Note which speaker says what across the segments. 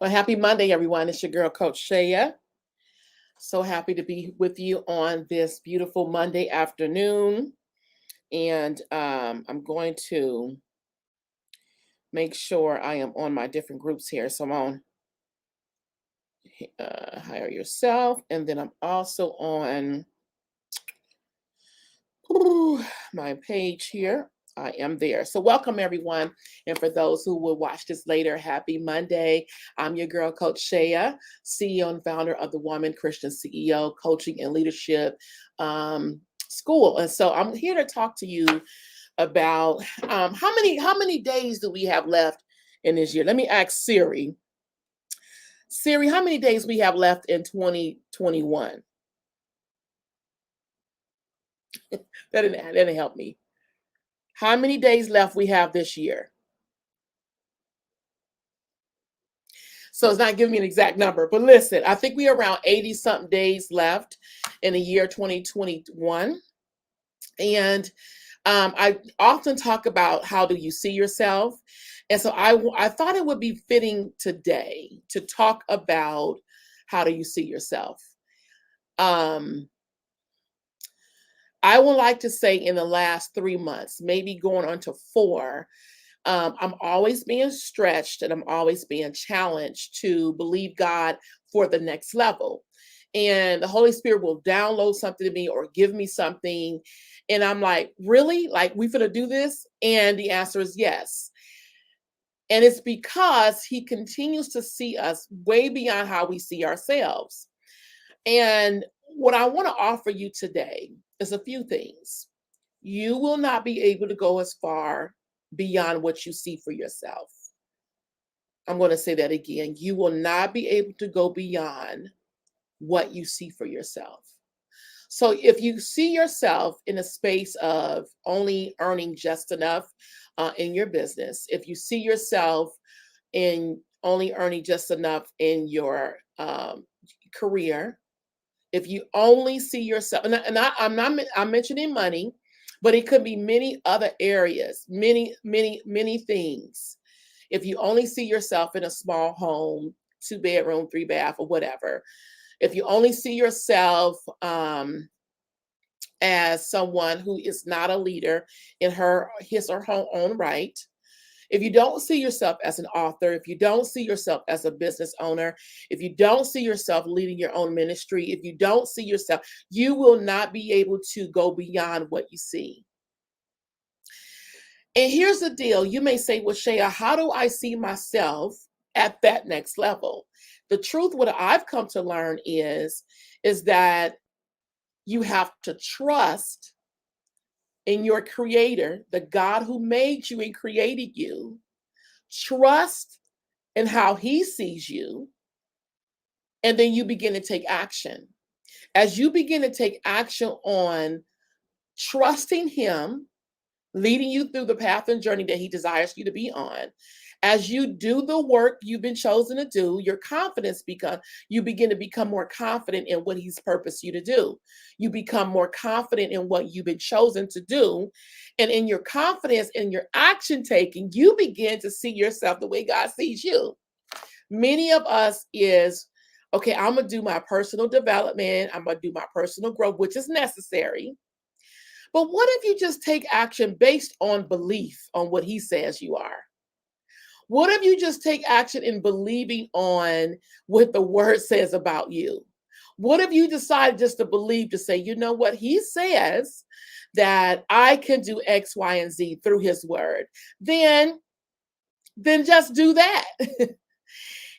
Speaker 1: Well, happy Monday, everyone. It's your girl, Coach Shaya. So happy to be with you on this beautiful Monday afternoon. And I'm going to make sure I am on my different groups here. So I'm on Hire Yourself. And then I'm also on my page here. I am there. So, welcome everyone. And for those who will watch this later, happy Monday. I'm your girl, Coach Shaya, CEO and founder of the Woman Christian CEO Coaching and Leadership School. And so, I'm here to talk to you about how many days do we have left in this year? Let me ask Siri. Siri, how many days we have left in 2021? That didn't help me. How many days left we have this year? So it's not giving me an exact number, but listen, I think we are around 80 something days left in the year 2021. And I often talk about how do you see yourself. And so I thought it would be fitting today to talk about how do you see yourself. Um, I would like to say in the last 3 months, maybe going on to four, I'm always being stretched and I'm always being challenged to believe God for the next level. And the Holy Spirit will download something to me or give me something. And I'm like, really? Like, we finna do this? And the answer is yes. And it's because He continues to see us way beyond how we see ourselves. And what I want to offer you today is a few things. You will not be able to go as far beyond what you see for yourself. I'm going to say that again. You will not be able to go beyond what you see for yourself. So if you see yourself in a space of only earning just enough in your business, if you see yourself in only earning just enough in your career, if you only see yourself, I'm mentioning money, but it could be many other areas, many things. If you only see yourself in a small home, 2 bedroom, 3 bath, or whatever, if you only see yourself as someone who is not a leader in his or her own right, if you don't see yourself as an author, if you don't see yourself as a business owner, if you don't see yourself leading your own ministry, if you don't see yourself, you will not be able to go beyond what you see. And here's the deal. You may say, well, Shaya, how do I see myself at that next level? The truth, what I've come to learn is that you have to trust in your creator, the God who made you and created you. Trust in how he sees you. And then you begin to take action. As you begin to take action on trusting him, leading you through the path and journey that he desires you to be on. As you do the work you've been chosen to do, your confidence you begin to become more confident in what he's purposed you to do. You become more confident in what you've been chosen to do. And in your confidence in your action taking, you begin to see yourself the way God sees you. Many of us is, okay, I'm going to do my personal development. I'm going to do my personal growth, which is necessary. But what if you just take action based on belief on what he says you are? What if you just take action in believing on what the word says about you? What if you decide just to believe, to say, you know what, he says that I can do X, Y, and Z through his word? Then just do that. Even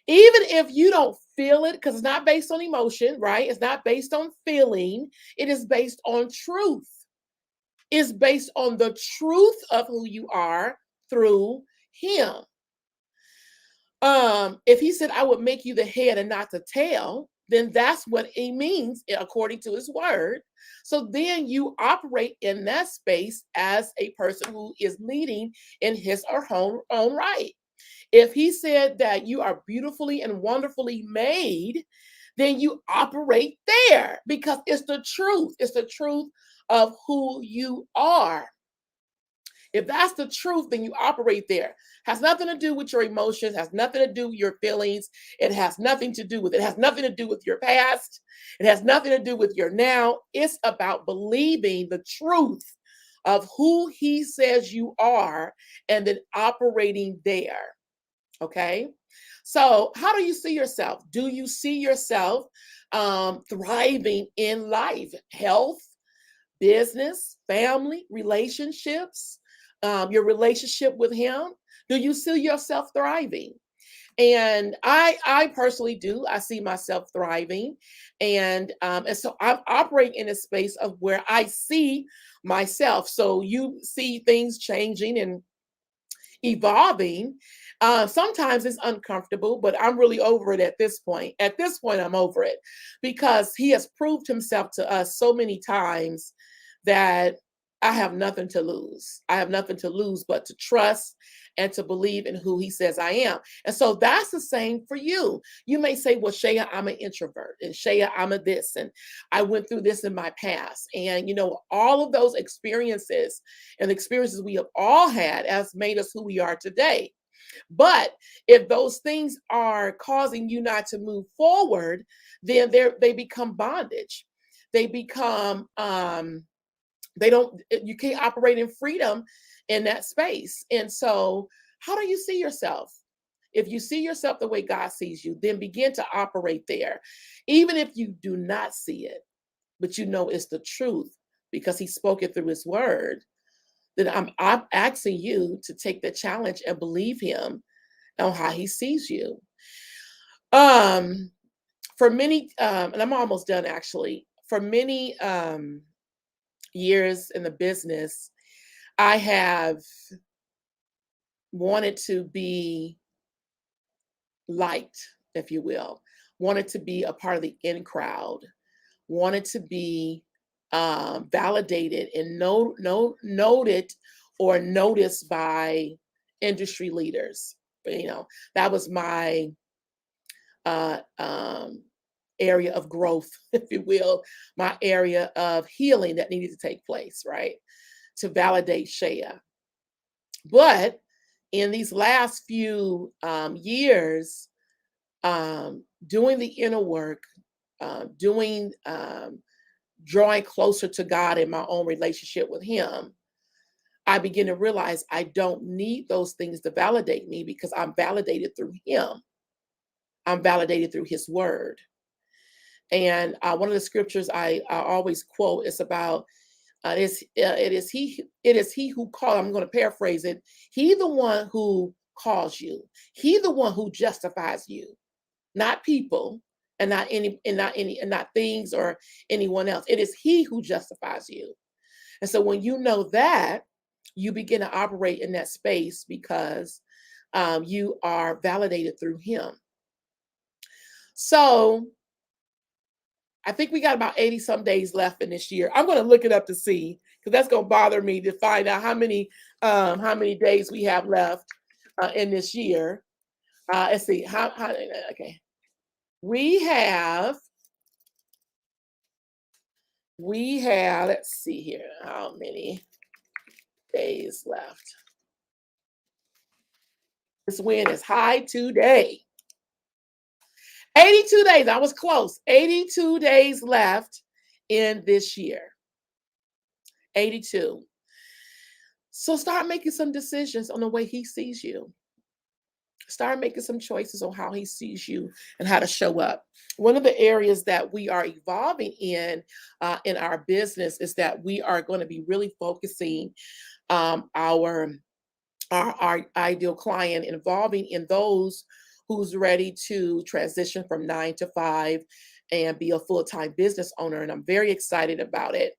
Speaker 1: if you don't feel it, because it's not based on emotion, right? It's not based on feeling. It is based on truth. It's based on the truth of who you are through him. If he said, I would make you the head and not the tail, then that's what he means according to his word. So then you operate in that space as a person who is leading in his or her own right. If he said that you are beautifully and wonderfully made, then you operate there because it's the truth. It's the truth of who you are. If that's the truth, then you operate there. Has nothing to do with your emotions, has nothing to do with your feelings. It has nothing to do with it. It has nothing to do with your past. It has nothing to do with your now. It's about believing the truth of who he says you are and then operating there. Okay. So, how do you see yourself? Do you see yourself thriving in life, health, business, family, relationships, your relationship with him? Do you see yourself thriving? And I personally do. I see myself thriving, and so I'm operating in a space of where I see myself. So you see things changing and evolving. Sometimes it's uncomfortable, but I'm really over it at this point. At this point, I'm over it because he has proved himself to us so many times that I have nothing to lose. I have nothing to lose but to trust and to believe in who he says I am. And so that's the same for you. You may say, well, Shea, I'm an introvert, and Shea, I'm a this, and I went through this in my past. And, all of those experiences and experiences we have all had has made us who we are today. But if those things are causing you not to move forward, then they become bondage. They become they don't you can't operate in freedom in that space. And so how do you see yourself? If you see yourself the way God sees you, then begin to operate there. Even if you do not see it, but it's the truth because he spoke it through his word, then I'm asking you to take the challenge and believe him on how he sees you. Um, for many, and I'm almost done actually. For many years in the business, I have wanted to be liked, if you will, wanted to be a part of the in crowd, wanted to be validated and noted or noticed by industry leaders. That was my uh, um, area of growth, if you will, my area of healing that needed to take place, right? To validate Shea. But in these last few years, doing the inner work, doing drawing closer to God in my own relationship with him, I begin to realize I don't need those things to validate me because I'm validated through him. I'm validated through his word. And one of the scriptures I always quote is about it is he who called. I'm going to paraphrase it. He the one who calls you. He the one who justifies you, not people, and not things or anyone else. It is he who justifies you. And so when you know that, you begin to operate in that space because you are validated through him. So I think we got about 80 some days left in this year. I'm going to look it up to see because that's going to bother me to find out how many days we have left in this year. Let's see. Okay. We have, let's see here, how many days left. This win is high today. 82 days. I was close. 82 days left in this year. 82. So start making some decisions on the way he sees you. Start making some choices on how he sees you and how to show up. One of the areas that we are evolving in our business is that we are going to be really focusing our ideal client, involving in those who's ready to transition from 9 to 5 and be a full-time business owner. And I'm very excited about it.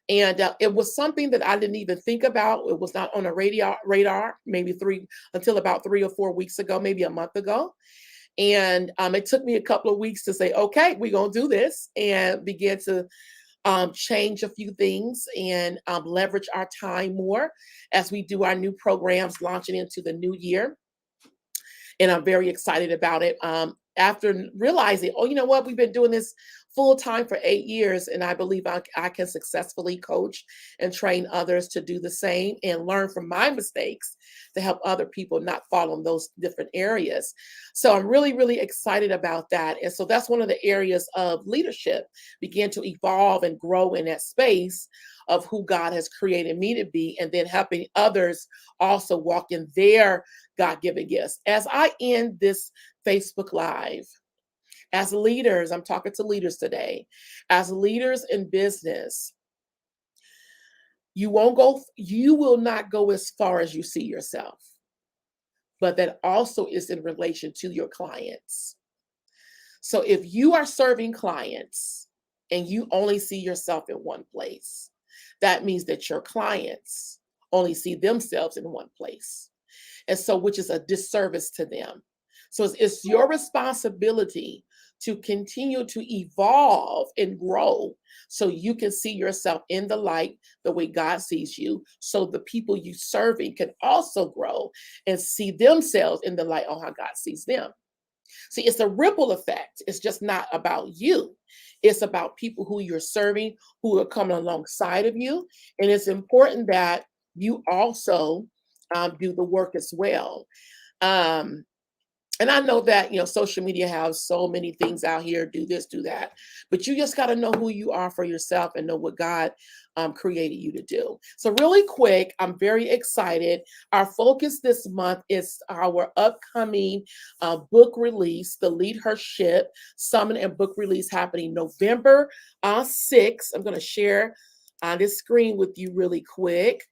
Speaker 1: And it was something that I didn't even think about. It was not on a radar, maybe until about 3 or 4 weeks ago, maybe a month ago. And it took me a couple of weeks to say, okay, we're going to do this, and begin to change a few things and leverage our time more as we do our new programs launching into the new year. And I'm very excited about it. After realizing, oh, you know what, we've been doing this full time for 8 years, and I believe I can successfully coach and train others to do the same and learn from my mistakes to help other people not fall in those different areas. So I'm really, really excited about that. And so that's one of the areas of leadership, begin to evolve and grow in that space of who God has created me to be, and then helping others also walk in their God given gifts. As I end this Facebook Live, as leaders, I'm talking to leaders today, as leaders in business, you will not go as far as you see yourself, but that also is in relation to your clients. So if you are serving clients and you only see yourself in one place, that means that your clients only see themselves in one place. And so, which is a disservice to them. So it's your responsibility to continue to evolve and grow so you can see yourself in the light the way God sees you, so the people you serving can also grow and see themselves in the light on how God sees them. See, it's a ripple effect. It's just not about you. It's about people who you're serving, who are coming alongside of you. And it's important that you also do the work as well. Um, and I know that, social media has so many things out here, do this, do that, but you just got to know who you are for yourself and know what God created you to do. So really quick, I'm very excited. Our focus this month is our upcoming book release, the Lead Her Ship Summit and book release, happening November 6th. I'm going to share on this screen with you really quick.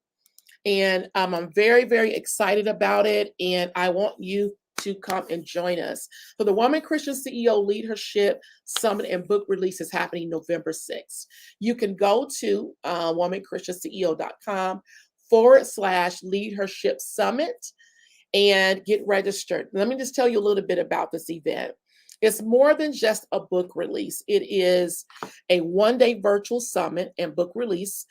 Speaker 1: And I'm very, very excited about it. And I want you to come and join us. So the Woman Christian CEO Lead Her Ship Summit and book release is happening November 6th. You can go to womanchristianceo.com/Lead Her Ship Summit and get registered. Let me just tell you a little bit about this event. It's more than just a book release. It is a one-day virtual summit and book release.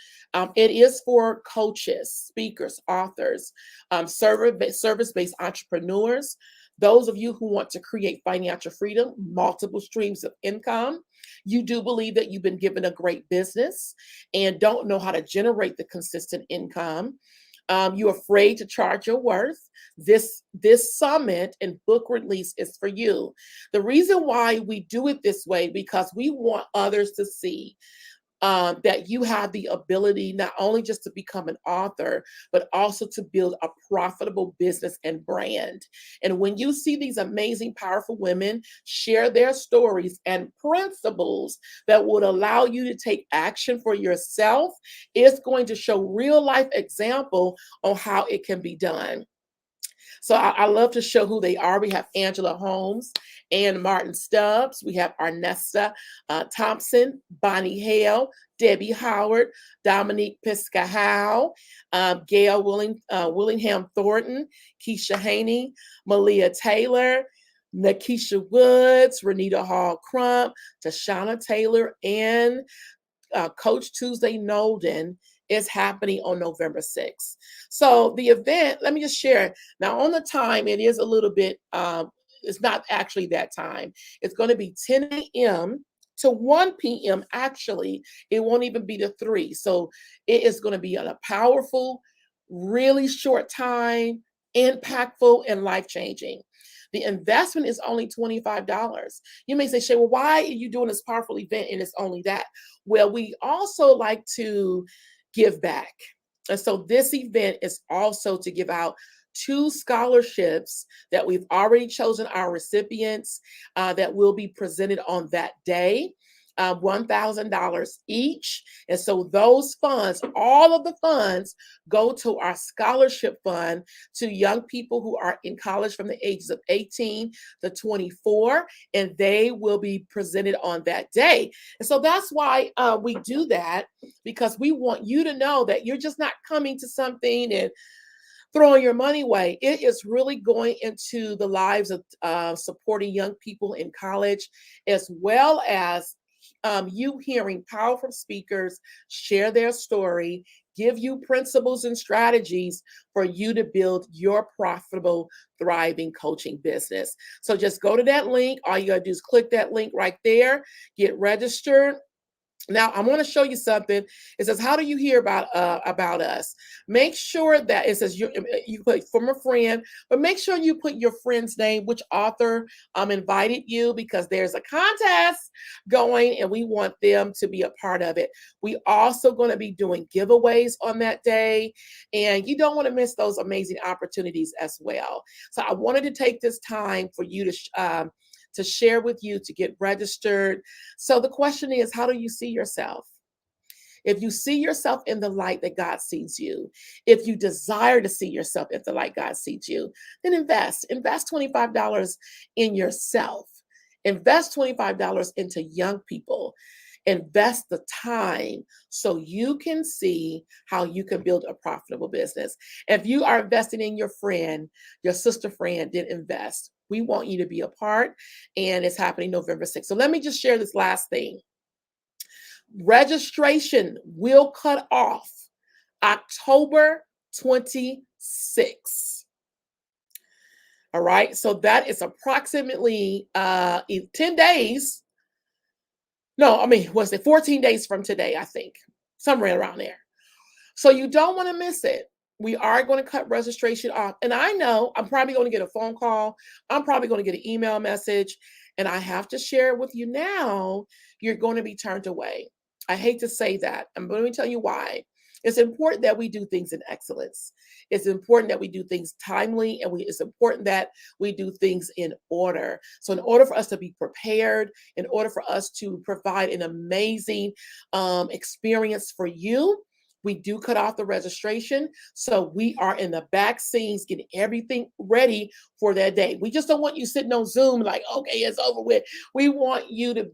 Speaker 1: It is for coaches, speakers, authors, service-based entrepreneurs, those of you who want to create financial freedom, multiple streams of income. You do believe that you've been given a great business and don't know how to generate the consistent income. You're afraid to charge your worth. This summit and book release is for you. The reason why we do it this way, because we want others to see that you have the ability not only just to become an author, but also to build a profitable business and brand. And when you see these amazing, powerful women share their stories and principles that would allow you to take action for yourself, it's going to show real life example on how it can be done. So I love to show who they are. We have Angela Holmes and Martin Stubbs. We have Arnesta Thompson, Bonnie Hale, Debbie Howard, Dominique Piscahau, Gail Willingham Thornton, Keisha Haney, Malia Taylor, Nakisha Woods, Renita Hall Crump, Tashana Taylor, and Coach Tuesday Nolden is happening on November 6th. So the event, let me just share. Now on the time, it is a little bit, it's not actually that time. It's going to be 10 a.m. to 1 p.m. Actually, it won't even be to 3. So it is going to be a powerful, really short time, impactful, and life-changing. The investment is only $25. You may say, Shay, well, why are you doing this powerful event and it's only that? Well, we also like to give back. And so this event is also to give out 2 scholarships that we've already chosen our recipients that will be presented on that day. $1,000 each. And so those funds, all of the funds, go to our scholarship fund to young people who are in college from the ages of 18 to 24, and they will be presented on that day. And so that's why we do that, because we want you to know that you're just not coming to something and throwing your money away. It is really going into the lives of supporting young people in college, as well as you hearing powerful speakers share their story give you principles and strategies for you to build your profitable, thriving coaching business. So just go to that link. All you got to do is click that link right there, get registered. Now, I want to show you something. It says, how do you hear about us? Make sure that it says you put from a friend, but make sure you put your friend's name, which author invited you, because there's a contest going and we want them to be a part of it. We also going to be doing giveaways on that day, and you don't want to miss those amazing opportunities as well. So I wanted to take this time for you to share with you, to get registered. So the question is, how do you see yourself? If you see yourself in the light that God sees you, if you desire to see yourself in the light God sees you, then invest. Invest $25 in yourself. Invest $25 into young people. Invest the time so you can see how you can build a profitable business. If you are investing in your friend, your sister friend did invest. We want you to be a part, and it's happening November 6th. So let me just share this last thing. Registration will cut off October 26th. All right, so that is approximately 10 days. No, I mean, what's it, 14 days from today, I think, somewhere around there. So you don't want to miss it. We are going to cut registration off. And I know I'm probably going to get a phone call. I'm probably going to get an email message. And I have to share with you now, you're going to be turned away. I hate to say that. And let me tell you why. It's important that we do things in excellence. It's important that we do things timely, and it's important that we do things in order. So in order for us to be prepared, in order for us to provide an amazing experience for you, we do cut off the registration. So we are in the back scenes getting everything ready for that day. We just don't want you sitting on Zoom like, okay, it's over with. We want you to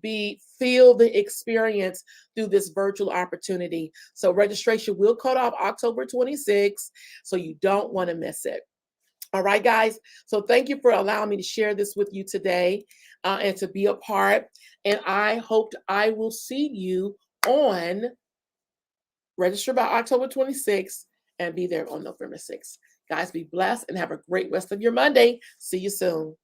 Speaker 1: feel the experience through this virtual opportunity. So registration will cut off October 26th. So you don't want to miss it. All right, guys. So thank you for allowing me to share this with you today and to be a part. And I hope I will see you on register by October 26th and be there on November 6th. Guys, be blessed and have a great rest of your Monday. See you soon.